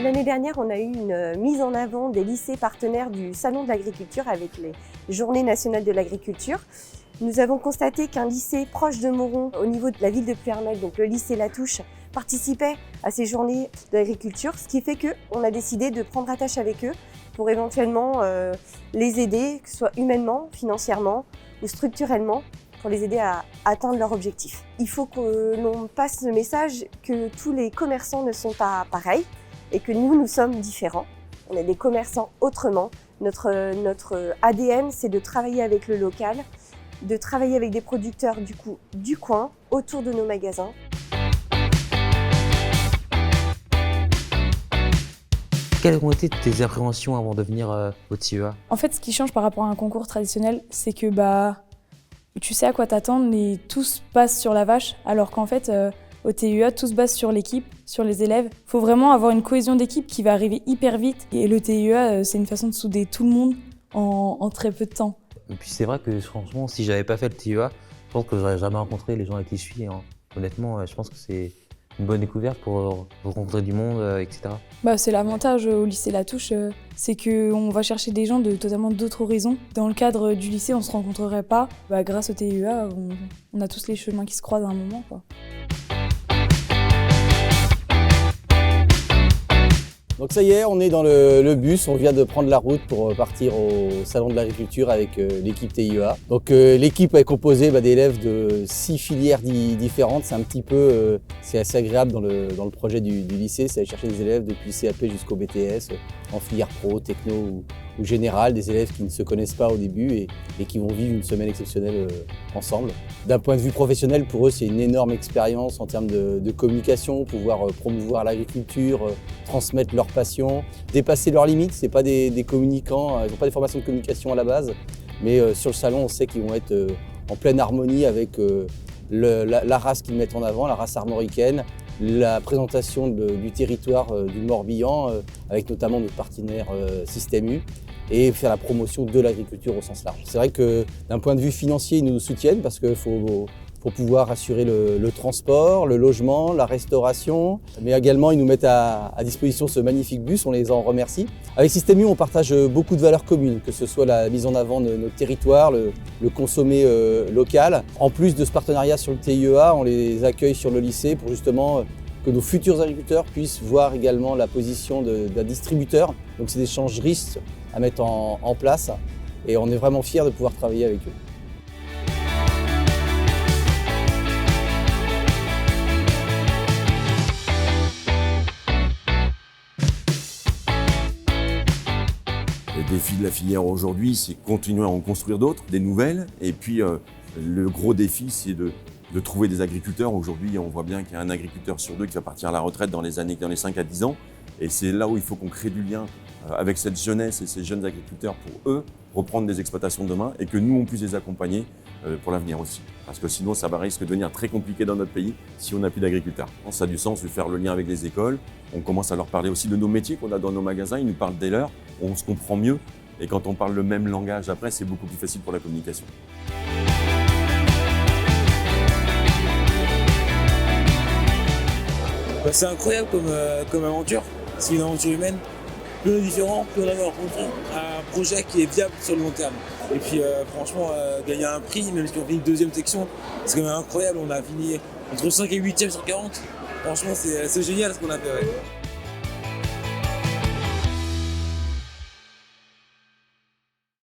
L'année dernière, on a eu une mise en avant des lycées partenaires du Salon de l'agriculture avec les Journées nationales de l'agriculture. Nous avons constaté qu'un lycée proche de Moron, au niveau de la ville de Plouermel, donc le lycée Latouche, participait à ces Journées de l'agriculture, ce qui fait qu'on a décidé de prendre attache avec eux pour éventuellement les aider, que ce soit humainement, financièrement ou structurellement, pour les aider à atteindre leurs objectifs. Il faut que l'on passe le message que tous les commerçants ne sont pas pareils et que nous sommes différents. On est des commerçants autrement. Notre ADN, c'est de travailler avec le local, de travailler avec des producteurs du coin, autour de nos magasins. Quelles ont été tes appréhensions avant de venir au TIEA? En fait, ce qui change par rapport à un concours traditionnel, c'est que tu sais à quoi t'attendre et tout se passe sur la vache, alors qu'en fait, au TIEA, tout se base sur l'équipe, sur les élèves. Il faut vraiment avoir une cohésion d'équipe qui va arriver hyper vite. Et le TIEA, c'est une façon de souder tout le monde en très peu de temps. Et puis c'est vrai que franchement, si j'avais pas fait le TIEA, je pense que j'aurais jamais rencontré les gens avec qui je suis. Honnêtement, je pense que c'est une bonne découverte pour rencontrer du monde, etc. C'est l'avantage au lycée Latouche, c'est qu'on va chercher des gens de totalement d'autres horizons. Dans le cadre du lycée, on ne se rencontrerait pas. Grâce au TIEA, on a tous les chemins qui se croisent à un moment, quoi. Donc ça y est, on est dans le bus, on vient de prendre la route pour partir au Salon de l'agriculture avec l'équipe TIEA. Donc l'équipe est composée d'élèves de 6 filières différentes. C'est un petit peu, c'est assez agréable dans le projet du lycée, c'est aller chercher des élèves depuis CAP jusqu'au BTS, en filière pro, techno ou générale, des élèves qui ne se connaissent pas au début et qui vont vivre une semaine exceptionnelle ensemble. D'un point de vue professionnel, pour eux, c'est une énorme expérience en termes de communication, pouvoir promouvoir l'agriculture, transmettre leur passion, dépasser leurs limites. Ce n'est pas des communicants, ils n'ont pas des formations de communication à la base, mais sur le salon, on sait qu'ils vont être en pleine harmonie avec la race qu'ils mettent en avant, la race armoricaine, la présentation du territoire du Morbihan, avec notamment notre partenaire Système U, et faire la promotion de l'agriculture au sens large. C'est vrai que d'un point de vue financier, ils nous soutiennent parce qu'il faut pouvoir assurer le transport, le logement, la restauration, mais également ils nous mettent à disposition ce magnifique bus, on les en remercie. Avec Système U, on partage beaucoup de valeurs communes, que ce soit la mise en avant de notre territoire, le consommé local. En plus de ce partenariat sur le TIEA, on les accueille sur le lycée pour justement que nos futurs agriculteurs puissent voir également la position d'un distributeur. Donc c'est des échanges risques à mettre en place et on est vraiment fiers de pouvoir travailler avec eux. Le défi de la filière aujourd'hui, c'est continuer à en construire d'autres, des nouvelles. Et puis le gros défi, c'est de trouver des agriculteurs. Aujourd'hui, on voit bien qu'il y a un agriculteur sur deux qui va partir à la retraite dans les 5 à 10 ans. Et c'est là où il faut qu'on crée du lien avec cette jeunesse et ces jeunes agriculteurs pour eux reprendre des exploitations demain et que nous, on puisse les accompagner pour l'avenir aussi. Parce que sinon, ça va risque de devenir très compliqué dans notre pays si on n'a plus d'agriculteurs. Ça a du sens de faire le lien avec les écoles. On commence à leur parler aussi de nos métiers qu'on a dans nos magasins. Ils nous parlent des leurs. On se comprend mieux. Et quand on parle le même langage après, c'est beaucoup plus facile pour la communication. C'est incroyable comme aventure. C'est une aventure humaine. Plus différent, plus on a rencontré un projet qui est viable sur le long terme. Et puis franchement, gagner un prix, même si on finit deuxième section, c'est quand même incroyable. On a fini entre 5 et 8e sur 40. Franchement, c'est génial ce qu'on a fait. Ouais.